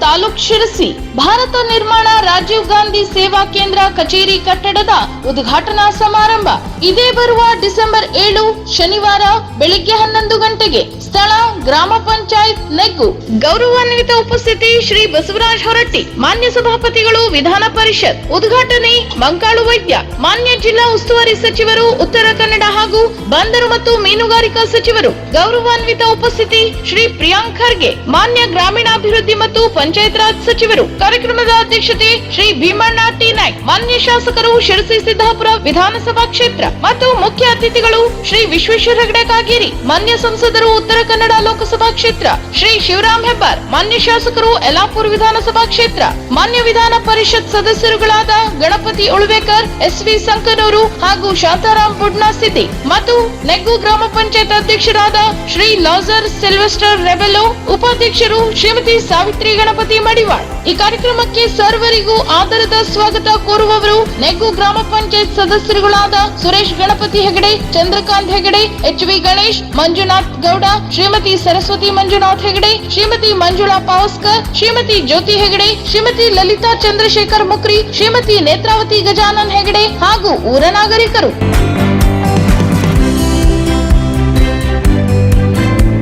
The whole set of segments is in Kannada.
ತಾಲೂಕ್ ಶಿರಸಿ. ಭಾರತ ನಿರ್ಮಾಣ ರಾಜೀವ್ ಗಾಂಧಿ ಸೇವಾ ಕೇಂದ್ರ ಕಚೇರಿ ಕಟ್ಟಡದ ಉದ್ಘಾಟನಾ ಸಮಾರಂಭ ಇದೇ ಬರುವ ಡಿಸೆಂಬರ್ 7 ಶನಿವಾರ ಬೆಳಿಗ್ಗೆ 11 ಗಂಟೆಗೆ. ಸ್ಥಳ ಗ್ರಾಮ ಪಂಚಾಯತ್ ನೆಗ್ಗು. ಗೌರವಾನ್ವಿತ ಉಪಸ್ಥಿತಿ ಶ್ರೀ ಬಸವರಾಜ ಹೊರಟ್ಟಿ, ಮಾನ್ಯ ಸಭಾಪತಿಗಳು ವಿಧಾನ ಪರಿಷತ್. ಉದ್ಘಾಟನೆ ಮಂಕಾಳು ವೈದ್ಯ. ಮಾನ್ಯ ಜಿಲ್ಲಾ ಉಸ್ತುವಾರಿ ಸಚಿವರು ಉತ್ತರ ಕನ್ನಡ ಹಾಗೂ ಬಂದರು ಮತ್ತು ಮೀನುಗಾರಿಕಾ ಸಚಿವರು. ಗೌರವಾನ್ವಿತ ಉಪಸ್ಥಿತಿ ಶ್ರೀ ಪ್ರಿಯಾಂಕ್ ಖರ್ಗೆ, ಮಾನ್ಯ ಗ್ರಾಮೀಣಾಭಿವೃದ್ಧಿ ಮತ್ತು ಪಂಚಾಯತ್ ರಾಜ್ ಸಚಿವರು. ಕಾರ್ಯಕ್ರಮದ ಅಧ್ಯಕ್ಷತೆ ಶ್ರೀ ಭೀಮಣ್ಣ ಟಿ ನಾಯ್ಕ್. ಮಾನ್ಯ ಶಾಸಕರು ಶಿರಸಿ ಸಿದ್ದಾಪುರ ವಿಧಾನಸಭಾ ಕ್ಷೇತ್ರ ಮತ್ತು ಮುಖ್ಯ ಅತಿಥಿಗಳು ಶ್ರೀ ವಿಶ್ವೇಶ್ವರ ಹೆಗಡೆ ಕಾಗೇರಿ. ಮಾನ್ಯ ಸಂಸದರು ಉತ್ತರ ಕನ್ನಡ ಲೋಕಸಭಾ ಕ್ಷೇತ್ರ ಶ್ರೀ ಶಿವರಾಮ್ ಹೆಬ್ಬಾರ್. ಮಾನ್ಯ ಶಾಸಕರು ಯಲ್ಲಾಪುರ ವಿಧಾನಸಭಾ ಕ್ಷೇತ್ರ. ಮಾನ್ಯ ವಿಧಾನ ಪರಿಷತ್ ಸದಸ್ಯರುಗಳಾದ ಗಣಪತಿ ಉಳ್ವೇಕರ್, ಎಸ್.ವಿ. ಸಂಕನೂರು ಹಾಗೂ ಶಾಂತಾರಾಮ್ ಬುಡ್ನಾ ಸಿದ್ದಿ ಮತ್ತು ನೆಗ್ಗು ಗ್ರಾಮ ಪಂಚಾಯತ್ ಅಧ್ಯಕ್ಷರಾದ ಶ್ರೀ ಲಾಜರ್ ಸಿಲ್ವೆಸ್ಟರ್ ರೆಬೆಲೋ, ಉಪಾಧ್ಯಕ್ಷರು ಶ್ರೀಮತಿ ಸಾವಿತ್ರಿ ಗಣಪತಿ ಮಡಿವಾಳ್. ಈ ಕಾರ್ಯಕ್ರಮಕ್ಕೆ ಸರ್ವರಿಗೂ ಆದರದ ಸ್ವಾಗತ ಕೋರುವವರು ನೆಗ್ಗು ಗ್ರಾಮ ಪಂಚಾಯತ್ ಸದಸ್ಯರುಗಳಾದ ಸುರೇಶ್ ಗಣಪತಿ ಹೆಗಡೆ, ಚಂದ್ರಕಾಂತ್ ಹೆಗಡೆ, ಎಚ್.ವಿ. ಗಣೇಶ್, ಮಂಜುನಾಥ್ ಗೌಡ, ಶ್ರೀಮತಿ ಸರಸ್ವತಿ ಮಂಜುನಾಥ್ ಹೆಗಡೆ, ಶ್ರೀಮತಿ ಮಂಜುಳಾ ಪಾವಸ್ಕರ್, ಶ್ರೀಮತಿ ಜ್ಯೋತಿ ಹೆಗಡೆ, ಶ್ರೀಮತಿ ಲಲಿತಾ ಚಂದ್ರಶೇಖರ್ ಮುಕ್ರಿ, ಶ್ರೀಮತಿ ನೇತ್ರಾವತಿ ಗಜಾನನ್ ಹೆಗಡೆ ಹಾಗೂ ಊರ ನಾಗರಿಕರು.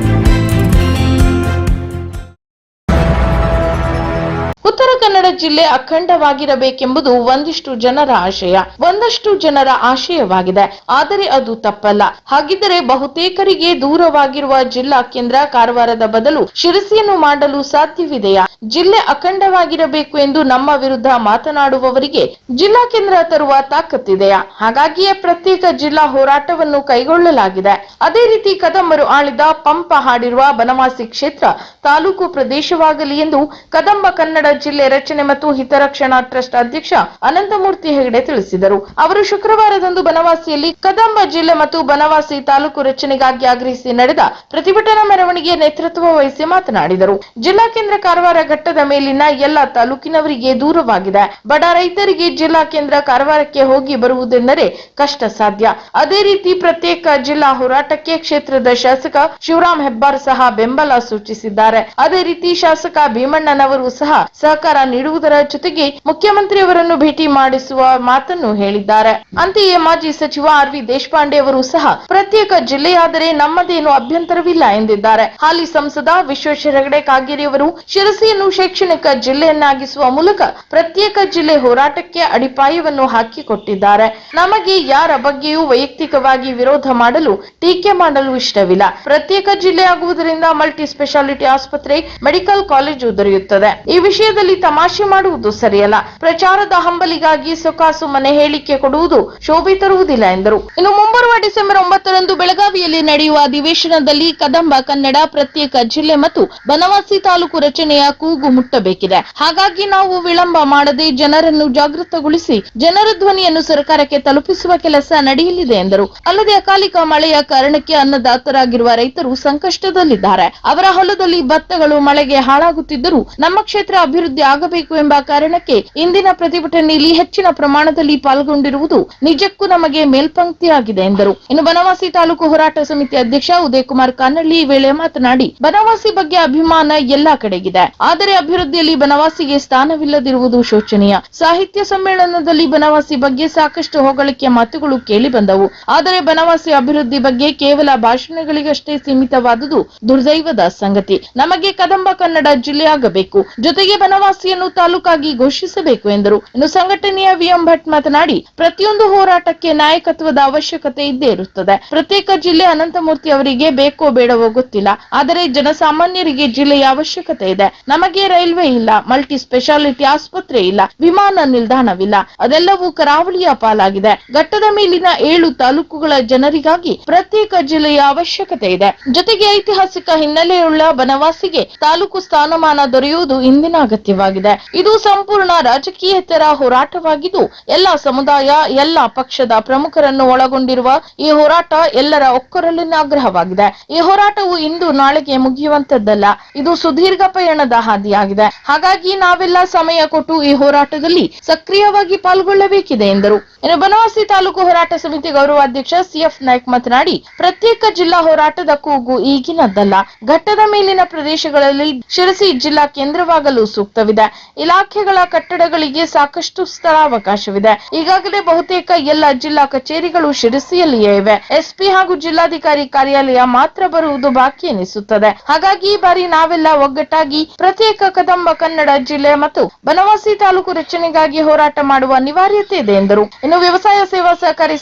ಉತ್ತರ ಕನ್ನಡ ಜಿಲ್ಲೆ ಅಖಂಡವಾಗಿರಬೇಕೆಂಬುದು ಒಂದಿಷ್ಟು ಜನರ ಆಶಯ, ಒಂದಷ್ಟು ಜನರ ಆಶಯವಾಗಿದೆ. ಆದರೆ ಅದು ತಪ್ಪಲ್ಲ. ಹಾಗಿದ್ದರೆ ಬಹುತೇಕರಿಗೆ ದೂರವಾಗಿರುವ ಜಿಲ್ಲಾ ಕೇಂದ್ರ ಕಾರವಾರದ ಬದಲು ಶಿರಸಿಯನ್ನು ಮಾಡಲು ಸಾಧ್ಯವಿದೆಯಾ? ಜಿಲ್ಲೆ ಅಖಂಡವಾಗಿರಬೇಕು ಎಂದು ನಮ್ಮ ವಿರುದ್ಧ ಮಾತನಾಡುವವರಿಗೆ ಜಿಲ್ಲಾ ಕೇಂದ್ರ ತರುವ ತಾಕತ್ತಿದೆಯಾ? ಹಾಗಾಗಿಯೇ ಪ್ರತ್ಯೇಕ ಜಿಲ್ಲಾ ಹೋರಾಟವನ್ನು ಕೈಗೊಳ್ಳಲಾಗಿದೆ. ಅದೇ ರೀತಿ ಕದಂಬರು ಆಳಿದ ಪಂಪ ಹಾಡಿರುವ ಬನವಾಸಿ ಕ್ಷೇತ್ರ ತಾಲೂಕು ಪ್ರದೇಶವಾಗಲಿ ಎಂದು ಕದಂಬ ಕನ್ನಡ ಜಿಲ್ಲೆ ರಚನೆ ಮತ್ತು ಹಿತರಕ್ಷಣಾ ಟ್ರಸ್ಟ್ ಅಧ್ಯಕ್ಷ ಅನಂತಮೂರ್ತಿ ಹೆಗಡೆ ತಿಳಿಸಿದರು. ಅವರು ಶುಕ್ರವಾರದಂದು ಬನವಾಸಿಯಲ್ಲಿ ಕದಂಬ ಜಿಲ್ಲೆ ಮತ್ತು ಬನವಾಸಿ ತಾಲೂಕು ರಚನೆಗಾಗಿ ಆಗ್ರಹಿಸಿ ನಡೆದ ಪ್ರತಿಭಟನಾ ಮೆರವಣಿಗೆ ನೇತೃತ್ವ ವಹಿಸಿ ಮಾತನಾಡಿದರು. ಜಿಲ್ಲಾ ಕೇಂದ್ರ ಕಾರವಾರ ಘಟ್ಟದ ಮೇಲಿನ ಎಲ್ಲ ತಾಲೂಕಿನವರಿಗೆ ದೂರವಾಗಿದೆ. ಬಡ ರೈತರಿಗೆ ಜಿಲ್ಲಾ ಕೇಂದ್ರ ಕಾರವಾರಕ್ಕೆ ಹೋಗಿ ಬರುವುದೆಂದರೆ ಕಷ್ಟ ಸಾಧ್ಯ. ಅದೇ ರೀತಿ ಪ್ರತ್ಯೇಕ ಜಿಲ್ಲಾ ಹೋರಾಟಕ್ಕೆ ಕ್ಷೇತ್ರದ ಶಾಸಕ ಶಿವರಾಮ್ ಹೆಬ್ಬಾರ್ ಸಹ ಬೆಂಬಲ ಸೂಚಿಸಿದ್ದಾರೆ. ಅದೇ ರೀತಿ ಶಾಸಕ ಭೀಮಣ್ಣನವರು ಸಹ ಸಹಕಾರ ನೀಡುವುದರ ಜೊತೆಗೆ ಮುಖ್ಯಮಂತ್ರಿಯವರನ್ನು ಭೇಟಿ ಮಾಡಿಸುವ ಮಾತನ್ನು ಹೇಳಿದ್ದಾರೆ. ಅಂತೆಯೇ ಮಾಜಿ ಸಚಿವ ಆರ್.ವಿ. ದೇಶಪಾಂಡೆ ಅವರು ಸಹ ಪ್ರತ್ಯೇಕ ಜಿಲ್ಲೆಯಾದರೆ ನಮ್ಮದೇನು ಅಭ್ಯಂತರವಿಲ್ಲ ಎಂದಿದ್ದಾರೆ. ಹಾಲಿ ಸಂಸದ ವಿಶ್ವೇಶ್ವರ ಹೆಗಡೆ ಕಾಗೇರಿ ಅವರು ಶಿರಸಿಯನ್ನು ಶೈಕ್ಷಣಿಕ ಜಿಲ್ಲೆಯನ್ನಾಗಿಸುವ ಮೂಲಕ ಪ್ರತ್ಯೇಕ ಜಿಲ್ಲೆ ಹೋರಾಟಕ್ಕೆ ಅಡಿಪಾಯವನ್ನು ಹಾಕಿಕೊಟ್ಟಿದ್ದಾರೆ. ನಮಗೆ ಯಾರ ಬಗ್ಗೆಯೂ ವೈಯಕ್ತಿಕವಾಗಿ ವಿರೋಧ ಮಾಡಲು, ಟೀಕೆ ಮಾಡಲು ಇಷ್ಟವಿಲ್ಲ. ಪ್ರತ್ಯೇಕ ಜಿಲ್ಲೆ ಆಗುವುದರಿಂದ ಮಲ್ಟಿ ಸ್ಪೆಷಾಲಿಟಿ ಆಸ್ಪತ್ರೆ, ಮೆಡಿಕಲ್ ಕಾಲೇಜು ದೊರೆಯುತ್ತದೆ. ಈ ವಿಷಯದಲ್ಲಿ ತಮಾಷೆ ಮಾಡುವುದು ಸರಿಯಲ್ಲ. ಪ್ರಚಾರದ ಹಂಬಲಿಗಾಗಿ ಸೊಕಾಸು ಮನೆ ಹೇಳಿಕೆ ಕೊಡುವುದು ಶೋಭೆ ತರುವುದಿಲ್ಲ ಎಂದರು. ಇನ್ನು ಮುಂಬರುವ ಡಿಸೆಂಬರ್ 9ರಂದು ಬೆಳಗಾವಿಯಲ್ಲಿ ನಡೆಯುವ ಅಧಿವೇಶನದಲ್ಲಿ ಕದಂಬ ಕನ್ನಡ ಪ್ರತ್ಯೇಕ ಜಿಲ್ಲೆ ಮತ್ತು ಬನವಾಸಿ ತಾಲೂಕು ರಚನೆಯ ಕೂಗು ಮುಟ್ಟಬೇಕಿದೆ. ಹಾಗಾಗಿ ನಾವು ವಿಳಂಬ ಮಾಡದೆ ಜನರನ್ನು ಜಾಗೃತಗೊಳಿಸಿ ಜನರ ಧ್ವನಿಯನ್ನು ಸರ್ಕಾರಕ್ಕೆ ತಲುಪಿಸುವ ಕೆಲಸ ನಡೆಯಲಿದೆ ಎಂದರು. ಅಲ್ಲದೆ ಅಕಾಲಿಕ ಮಳೆಯ ಕಾರಣಕ್ಕೆ ಅನ್ನದಾತರಾಗಿರುವ ರೈತರು ಸಂಕಷ್ಟದಲ್ಲಿದ್ದಾರೆ. ಅವರ ಹೊಲದಲ್ಲಿ ಭತ್ತಗಳು ಮಳೆಗೆ ಹಾಳಾಗುತ್ತಿದ್ದರೂ ನಮ್ಮ ಕ್ಷೇತ್ರ ಅಭಿವೃದ್ಧಿ ಆಗಬೇಕು ಎಂಬ ಕಾರಣಕ್ಕೆ ಇಂದಿನ ಪ್ರತಿಭಟನೆಯಲ್ಲಿ ಹೆಚ್ಚಿನ ಪ್ರಮಾಣದಲ್ಲಿ ಪಾಲ್ಗೊಂಡಿರುವುದು ನಿಜಕ್ಕೂ ನಮಗೆ ಮೇಲ್ಪಂಕ್ತಿಯಾಗಿದೆ ಎಂದರು. ಇನ್ನು ಬನವಾಸಿ ತಾಲೂಕು ಹೋರಾಟ ಸಮಿತಿ ಅಧ್ಯಕ್ಷ ಉದಯ್ ಕುಮಾರ್ ಕಾನಳ್ಳಿ ಈ ವೇಳೆ ಮಾತನಾಡಿ, ಬನವಾಸಿ ಬಗ್ಗೆ ಅಭಿಮಾನ ಎಲ್ಲಾ ಕಡೆಗಿದೆ. ಆದರೆ ಅಭಿವೃದ್ಧಿಯಲ್ಲಿ ಬನವಾಸಿಗೆ ಸ್ಥಾನವಿಲ್ಲದಿರುವುದು ಶೋಚನೀಯ. ಸಾಹಿತ್ಯ ಸಮ್ಮೇಳನದಲ್ಲಿ ಬನವಾಸಿ ಬಗ್ಗೆ ಸಾಕಷ್ಟು ಹೊಗಳಿಕೆ ಮಾತುಗಳು ಕೇಳಿ ಬಂದವು. ಆದರೆ ಬನವಾಸಿ ಅಭಿವೃದ್ಧಿ ಬಗ್ಗೆ ಕೇವಲ ಭಾಷಣಗಳಿಗಷ್ಟೇ ಸೀಮಿತವಾದುದು ದುರ್ದೈವದ ಸಂಗತಿ. ನಮಗೆ ಕದಂಬ ಕನ್ನಡ ಜಿಲ್ಲೆಯಾಗಬೇಕು, ಜೊತೆಗೆ ಬನವಾಸಿಯನ್ನು ತಾಲೂಕಾಗಿ ಘೋಷಿಸಬೇಕು ಎಂದರು. ಇನ್ನು ಸಂಘಟನೆಯ ವಿ.ಎಂ. ಭಟ್ ಮಾತನಾಡಿ, ಪ್ರತಿಯೊಂದು ಹೋರಾಟಕ್ಕೆ ನಾಯಕತ್ವದ ಅವಶ್ಯಕತೆ ಇದ್ದೇ ಇರುತ್ತದೆ. ಪ್ರತ್ಯೇಕ ಜಿಲ್ಲೆ ಅನಂತಮೂರ್ತಿ ಅವರಿಗೆ ಬೇಕೋ ಬೇಡವೋ ಗೊತ್ತಿಲ್ಲ. ಆದರೆ ಜನಸಾಮಾನ್ಯರಿಗೆ ಜಿಲ್ಲೆಯ ಅವಶ್ಯಕತೆ ಇದೆ. ನಮಗೆ ರೈಲ್ವೆ ಇಲ್ಲ, ಮಲ್ಟಿ ಸ್ಪೆಷಾಲಿಟಿ ಆಸ್ಪತ್ರೆ ಇಲ್ಲ, ವಿಮಾನ ನಿಲ್ದಾಣವಿಲ್ಲ. ಅದೆಲ್ಲವೂ ಕರಾವಳಿಯ ಪಾಲಾಗಿದೆ. ಘಟ್ಟದ ಮೇಲಿನ 7 ತಾಲೂಕುಗಳ ಜನರಿಗಾಗಿ ಪ್ರತ್ಯೇಕ ಜಿಲ್ಲೆಯ ಅವಶ್ಯಕತೆ ಇದೆ. ಜೊತೆಗೆ ಐತಿಹಾಸಿಕ ಹಿನ್ನೆಲೆಯುಳ್ಳ ಬನವಾಸಿಗೆ ತಾಲೂಕು ಸ್ಥಾನಮಾನ ದೊರೆಯುವುದು ಇಂದಿನ ಅಗತ್ಯವಾಗಿದೆ. ಇದು ಸಂಪೂರ್ಣ ರಾಜಕೀಯೇತರ ಹೋರಾಟವಾಗಿದ್ದು ಎಲ್ಲ ಸಮುದಾಯ, ಎಲ್ಲ ಪಕ್ಷದ ಪ್ರಮುಖರನ್ನು ಒಳಗೊಂಡಿರುವ ಈ ಹೋರಾಟ ಎಲ್ಲರ ಒಕ್ಕೊರಲಿನ ಆಗ್ರಹವಾಗಿದೆ. ಈ ಹೋರಾಟವು ಇಂದು ನಾಳೆಗೆ ಮುಗಿಯುವಂತದ್ದಲ್ಲ. ಇದು ಸುದೀರ್ಘ ಪಯಣದ ಹಾದಿಯಾಗಿದೆ. ಹಾಗಾಗಿ ನಾವೆಲ್ಲ ಸಮಯ ಕೊಟ್ಟು ಈ ಹೋರಾಟದಲ್ಲಿ ಸಕ್ರಿಯವಾಗಿ ಪಾಲ್ಗೊಳ್ಳಬೇಕಿದೆ ಎಂದರು. ಇನ್ನು ಬನವಾಸಿ ತಾಲೂಕು ಹೋರಾಟ ಸಮಿತಿ ಗೌರವಾಧ್ಯಕ್ಷ ಸಿಎಫ್ ನಾಯ್ಕ್ ಮಾತನಾಡಿ, ಪ್ರತ್ಯೇಕ ಜಿಲ್ಲಾ ಹೋರಾಟದ ಕೂಗು ಈಗಿನದ್ದಲ್ಲ. ಘಟ್ಟದ ಮೇಲಿನ ಪ್ರದೇಶಗಳಲ್ಲಿ ಶಿರಸಿ ಜಿಲ್ಲಾ ಕೇಂದ್ರವಾಗಲು ಸೂಕ್ತವಿದೆ. ಇಲಾಖೆಗಳ ಕಟ್ಟಡಗಳಿಗೆ ಸಾಕಷ್ಟು ಸ್ಥಳಾವಕಾಶವಿದೆ. ಈಗಾಗಲೇ ಬಹುತೇಕ ಎಲ್ಲ ಜಿಲ್ಲಾ ಕಚೇರಿಗಳು ಶಿರಸಿಯಲ್ಲಿಯೇ ಇವೆ. ಎಸ್ಪಿ ಹಾಗೂ ಜಿಲ್ಲಾಧಿಕಾರಿ ಕಾರ್ಯಾಲಯ ಮಾತ್ರ ಬರುವುದು ಬಾಕಿ ಎನಿಸುತ್ತದೆ. ಹಾಗಾಗಿ ಈ ಬಾರಿ ನಾವೆಲ್ಲ ಒಗ್ಗಟ್ಟಾಗಿ ಪ್ರತ್ಯೇಕ ಕದಂಬ ಕನ್ನಡ ಜಿಲ್ಲೆ ಮತ್ತು ಬನವಾಸಿ ತಾಲೂಕು ರಚನೆಗಾಗಿ ಹೋರಾಟ ಮಾಡುವ ಅನಿವಾರ್ಯತೆ ಇದೆ ಎಂದರು. ಇನ್ನು ವ್ಯವಸಾಯ ಸೇವಾ ಸಹಕಾರಿ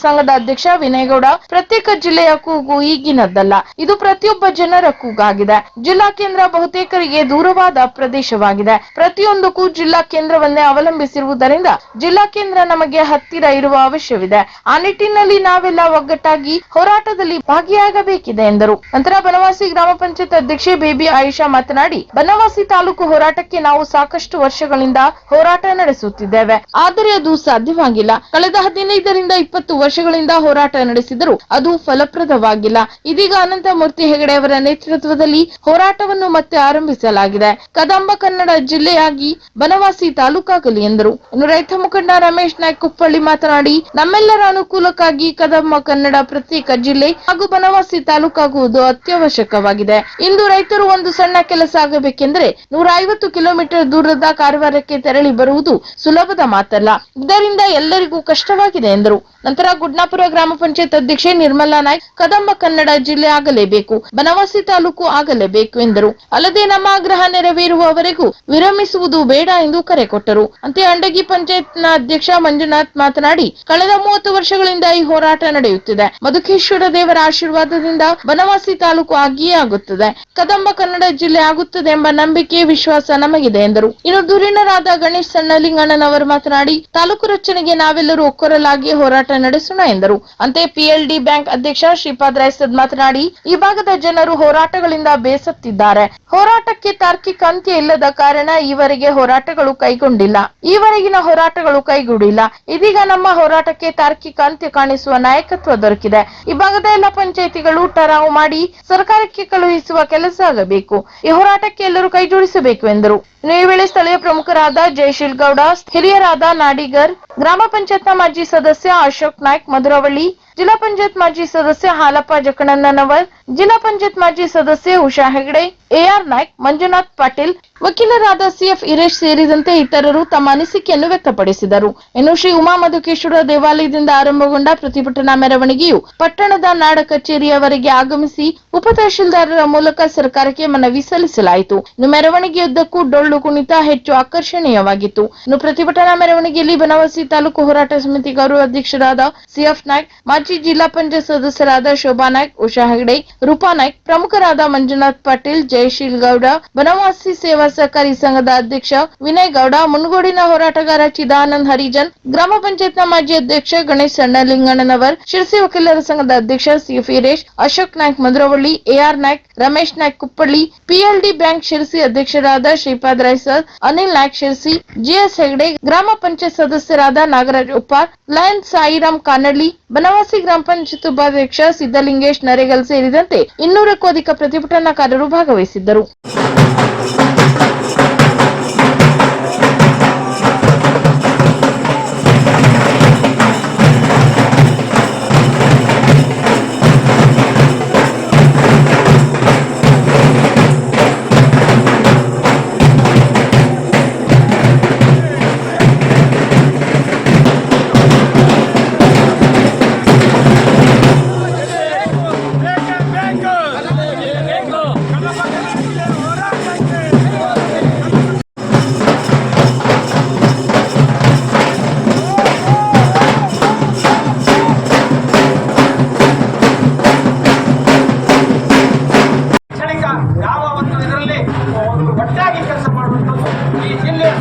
ಸಂಘದ ಅಧ್ಯಕ್ಷ ವಿನಯಗೌಡ, ಪ್ರತ್ಯೇಕ ಜಿಲ್ಲೆಯ ಕೂಗು ಈಗಿನದ್ದಲ್ಲ. ಇದು ಪ್ರತಿಯೊಬ್ಬ ಜನರ ಕೂಗಾಗಿದೆ. ಜಿಲ್ಲಾ ಕೇಂದ್ರ ಬಹುತೇಕರಿಗೆ ದೂರವಾದ ಪ್ರದೇಶವಾಗಿದೆ. ಪ್ರತಿಯೊಂದಕ್ಕೂ ಜಿಲ್ಲಾ ಕೇಂದ್ರವನ್ನೇ ಅವಲಂಬಿಸಿರುವುದರಿಂದ ಜಿಲ್ಲಾ ಕೇಂದ್ರ ನಮಗೆ ಹತ್ತಿರ ಇರುವ ಅವಶ್ಯವಿದೆ. ಆ ನಿಟ್ಟಿನಲ್ಲಿ ನಾವೆಲ್ಲ ಒಗ್ಗಟ್ಟಾಗಿ ಹೋರಾಟದಲ್ಲಿ ಭಾಗಿಯಾಗಬೇಕಿದೆ ಎಂದರು. ನಂತರ ಬನವಾಸಿ ಗ್ರಾಮ ಪಂಚಾಯತ್ ಅಧ್ಯಕ್ಷೆ ಬೇಬಿ ಆಯಿಷಾ ಮಾತನಾಡಿ, ಬನವಾಸಿ ತಾಲೂಕು ಹೋರಾಟಕ್ಕೆ ನಾವು ಸಾಕಷ್ಟು ವರ್ಷಗಳಿಂದ ಹೋರಾಟ ನಡೆಸುತ್ತಿದ್ದೇವೆ. ಆದರೆ ಅದು ಸಾಧ್ಯವಾಗಿಲ್ಲ. ಕಳೆದ 15ರಿಂದ 20 ವರ್ಷಗಳಿಂದ ಹೋರಾಟ ನಡೆಸಿದರೂ ಅದು ಫಲಪ್ರದವಾಗಿಲ್ಲ. ಇದೀಗ ಅನಂತಮೂರ್ತಿ ಹೆಗಡೆ ಅವರ ನೇತೃತ್ವದಲ್ಲಿ ಹೋರಾಟವನ್ನು ಮತ್ತೆ ಆರಂಭಿಸಲಾಗಿದೆ. ಕದಂಬ ಕನ್ನಡ ಜಿಲ್ಲೆಯಾಗಿ ಬನವಾಸಿ ತಾಲೂಕಾಗಲಿ ಎಂದರು. ಇನ್ನು ರೈತ ಮುಖಂಡ ರಮೇಶ್ ನಾಯ್ಕ್ ಕುಪ್ಪಳ್ಳಿ ಮಾತನಾಡಿ, ನಮ್ಮೆಲ್ಲರ ಅನುಕೂಲಕ್ಕಾಗಿ ಕದಂಬ ಕನ್ನಡ ಪ್ರತ್ಯೇಕ ಜಿಲ್ಲೆ ಹಾಗೂ ಬನವಾಸಿ ತಾಲೂಕಾಗುವುದು ಅತ್ಯವಶ್ಯಕವಾಗಿದೆ. ಇಂದು ರೈತರು ಒಂದು ಸಣ್ಣ ಕೆಲಸ ಆಗಬೇಕೆಂದರೆ 150 ಕಿಲೋಮೀಟರ್ ದೂರದ ಕಾರವಾರಕ್ಕೆ ತೆರಳಿ ಬರುವುದು ಸುಲಭದ ಮಾತಲ್ಲ. ಇದರಿಂದ ಎಲ್ಲರಿಗೂ ಕಷ್ಟವಾಗಿದೆ ಎಂದರು. ನಂತರ ಗುಡ್ನಾಪುರ ಗ್ರಾಮ ಪಂಚಾಯತ್ ಅಧ್ಯಕ್ಷೆ ನಿರ್ಮಲಾ ನಾಯ್ಕ್, ಕದಂಬ ಕನ್ನಡ ಜಿಲ್ಲೆ ಆಗಲೇಬೇಕು, ಬನವಾಸಿ ತಾಲೂಕು ಆಗಲೇಬೇಕು ಎಂದರು. ಅಲ್ಲದೆ ನಮ್ಮ ಆಗ್ರಹ ನೆರವೇರುವವರೆಗೂ ವಿರಮಿಸುವುದು ಬೇಡ ಎಂದು ಕರೆ ಕೊಟ್ಟರು. ಅಂತೆ ಅಂಡಗಿ ಪಂಚಾಯತ್ನ ಅಧ್ಯಕ್ಷ ಮಂಜುನಾಥ್ ಮಾತನಾಡಿ, ಕಳೆದ 30 ವರ್ಷಗಳಿಂದ ಈ ಹೋರಾಟ ನಡೆಯುತ್ತಿದೆ. ಮಧುಕೇಶ್ವರ ದೇವರ ಆಶೀರ್ವಾದದಿಂದ ಬನವಾಸಿ ತಾಲೂಕು ಆಗಿಯೇ ಆಗುತ್ತದೆ. ಕದಂಬ ಕನ್ನಡ ಜಿಲ್ಲೆ ಆಗುತ್ತದೆ ಎಂಬ ನಂಬಿಕೆ, ವಿಶ್ವಾಸ ನಮಗಿದೆ ಎಂದರು. ಇನ್ನು ಧುರೀಣರಾದ ಗಣೇಶ್ ಸಣ್ಣಲಿಂಗಣ್ಣನವರು ಮಾತನಾಡಿ, ತಾಲೂಕು ರಚನೆಗೆ ನಾವೆಲ್ಲರೂ ಒಕ್ಕೊರಲಾಗಿ ಹೋರಾಟ ನಡೆಸೋಣ ಎಂದರು. ಅಂತೆ ಪಿಎಲ್ಡಿ ಬ್ಯಾಂಕ್ ಅಧ್ಯಕ್ಷ ಶ್ರೀಪಾದ್ ರಾಯ್ಸದ್ ಮಾತನಾಡಿ, ಈ ಭಾಗದ ಜನರು ಹೋರಾಟಗಳಿಂದ ಬೇಸತ್ತಿದ್ದಾರೆ. ಹೋರಾಟಕ್ಕೆ ತಾರ್ಕಿಕ ಅಂತ್ಯ ಇಲ್ಲದ ಕಾರಣ ಈವರೆಗೆ ಹೋರಾಟಗಳು ಕೈಗೊಂಡಿಲ್ಲ. ಈವರೆಗಿನ ಹೋರಾಟಗಳು ಕೈಗೂಡಿಲ್ಲ. ಇದೀಗ ನಮ್ಮ ಹೋರಾಟಕ್ಕೆ ತಾರ್ಕಿಕ ಅಂತ್ಯ ಕಾಣಿಸುವ ನಾಯಕತ್ವ ದೊರಕಿದೆ. ಈ ಭಾಗದ ಎಲ್ಲ ಪಂಚಾಯಿತಿಗಳು ಠರಾವು ಮಾಡಿ ಸರ್ಕಾರಕ್ಕೆ ಕಳುಹಿಸುವ ಕೆಲಸ ಆಗಬೇಕು. ಈ ಹೋರಾಟಕ್ಕೆ ಎಲ್ಲರೂ ಕೈ ಜೋಡಿಸಬೇಕು ಎಂದರು. ಈ ವೇಳೆ ಸ್ಥಳೀಯ ಪ್ರಮುಖರಾದ ಜಯಶೀಲ್ ಗೌಡ, ಹಿರಿಯರಾದ ನಾಡಿಗರ್, ಗ್ರಾಮ ಪಂಚಾಯತ್ನ ಮಾಜಿ ಸದಸ್ಯ ಅಶೋಕ್ ನಾಯ್ಕ್ ಮಧುರವಳ್ಳಿ, ಜಿಲ್ಲಾ ಪಂಚಾಯತ್ ಮಾಜಿ ಸದಸ್ಯ ಹಾಲಪ್ಪ ಜಕಣ್ಣನವರ್, ಜಿಲ್ಲಾ ಪಂಚಾಯತ್ ಮಾಜಿ ಸದಸ್ಯೆ ಉಷಾ ಹೆಗಡೆ, ಎಆರ್ ನಾಯ್ಕ್, ಮಂಜುನಾಥ್ ಪಾಟೀಲ್, ವಕೀಲರಾದ ಸಿಎಫ್ ಇರೇಶ್ ಸೇರಿದಂತೆ ಇತರರು ತಮ್ಮ ಅನಿಸಿಕೆಯನ್ನು ವ್ಯಕ್ತಪಡಿಸಿದರು. ಇನ್ನು ಶ್ರೀ ಉಮಾ ಮಧುಕೇಶ್ವರ ದೇವಾಲಯದಿಂದ ಆರಂಭಗೊಂಡ ಪ್ರತಿಭಟನಾ ಮೆರವಣಿಗೆಯು ಪಟ್ಟಣದ ನಾಡ ಕಚೇರಿಯವರೆಗೆ ಆಗಮಿಸಿ ಉಪ ತಹಶೀಲ್ದಾರರ ಮೂಲಕ ಸರ್ಕಾರಕ್ಕೆ ಮನವಿ ಸಲ್ಲಿಸಲಾಯಿತು. ಇನ್ನು ಮೆರವಣಿಗೆಯುದ್ದಕ್ಕೂ ಡೊಳ್ಳು ಕುಣಿತ ಹೆಚ್ಚು ಆಕರ್ಷಣೀಯವಾಗಿತ್ತು. ಇನ್ನು ಪ್ರತಿಭಟನಾ ಮೆರವಣಿಗೆಯಲ್ಲಿ ಬನವಾಸಿ ತಾಲೂಕು ಹೋರಾಟ ಸಮಿತಿ ಗೌರವಾಧ್ಯಕ್ಷರಾದ ಸಿಎಫ್ ನಾಯ್ಕ್, ಮಾಜಿ ಜಿಲ್ಲಾ ಪಂಚಾಯತ್ ಸದಸ್ಯರಾದ ಶೋಭಾ ನಾಯ್ಕ್, ಉಷಾ ಹೆಗಡೆ, ರೂಪಾ ನಾಯ್ಕ್, ಪ್ರಮುಖರಾದ ಮಂಜುನಾಥ್ ಪಾಟೀಲ್, ಜಯಶೀಲ್ ಗೌಡ, ಬನವಾಸಿ ಸೇವಾ ಸಹಕಾರಿ ಸಂಘದ ಅಧ್ಯಕ್ಷ ವಿನಯ್ ಗೌಡ, ಮುನ್ಗೋಡಿನ ಹೋರಾಟಗಾರ ಚಿದಾನಂದ್ ಹರಿಜನ್, ಗ್ರಾಮ ಪಂಚಾಯತ್ನ ಮಾಜಿ ಅಧ್ಯಕ್ಷ ಗಣೇಶ್ ಸಣ್ಣಲಿಂಗಣ್ಣನವರ್, ಶಿರಸಿ ವಕೀಲರ ಸಂಘದ ಅಧ್ಯಕ್ಷ CF Iresh, Ashok Naik Madhuravalli, AR Naik, Ramesh Naik Kuppalli, PLD bank Sirsi ಅಧ್ಯಕ್ಷರಾದ ಶ್ರೀಪಾದ್ ರಾಯ್ಸರ್, ಅನಿಲ್ ನಾಯ್ಕ್ ಶಿರಸಿ, ಜಿಎಸ್ ಹೆಗಡೆ, ಗ್ರಾಮ ಪಂಚಾಯತ್ ಸದಸ್ಯರಾದ ನಾಗರಾಜ್ ಉಪ್ಪಾರ್, ಲಯನ್ಸ್ ಸಾಯಿರಾಮ್ ಕಾನಳ್ಳಿ, ಬನವಾಸಿ ಗ್ರಾಮ ಪಂಚಾಯತ್ ಉಪಾಧ್ಯಕ್ಷ ಸಿದ್ದಲಿಂಗೇಶ್ ನರೇಗಲ್ ಸೇರಿದಂತೆ 200ಕ್ಕೂ ಅಧಿಕ ಪ್ರತಿಭಟನಾಕಾರರು ಭಾಗವಹಿಸಿದ್ದರು.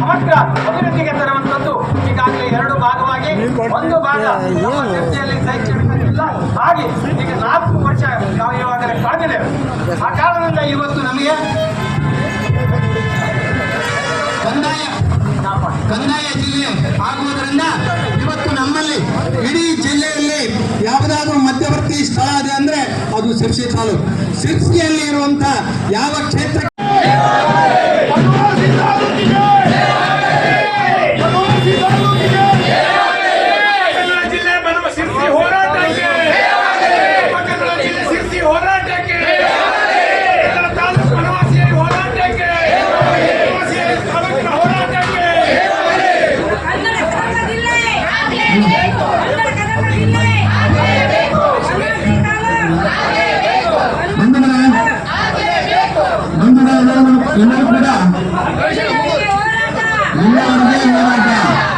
ಸಮಗ್ರ ಅಭಿವೃದ್ಧಿಗೆ ತರುವಂತದ್ದು ಈಗಾಗಲೇ 2 ಭಾಗವಾಗಿ, ಒಂದು ಭಾಗ ಚರ್ಚೆಯಲ್ಲಿ ಶೈಕ್ಷಣಿಕ ಜಿಲ್ಲಾ ಆಗಿ ಈಗ 4 ವರ್ಷ ಈಗಾಗಲೇ ಕಳೆದಿದೆ. ಆ ಕಾರಣದಿಂದ ಇವತ್ತು ನಮಗೆ ಕಂದಾಯ ಕಂದಾಯ ಜಿಲ್ಲೆ ಆಗುವುದರಿಂದ ಇವತ್ತು ನಮ್ಮಲ್ಲಿ ಇಡೀ ಜಿಲ್ಲೆಯಲ್ಲಿ ಯಾವುದಾದ್ರೂ ಮಧ್ಯವರ್ತಿ ಸ್ಥಳ ಇದೆ ಅಂದ್ರೆ ಅದು ಸಿರ್ಸಿ ತಾಲೂಕು. ಸಿರ್ಸಿಯಲ್ಲಿ ಇರುವಂತ ಯಾವ ಕ್ಷೇತ್ರ ಎಲ್ಲರೂ ಕೂಡ ಎಲ್ಲರಿಗೆ ಹೋರಾಟ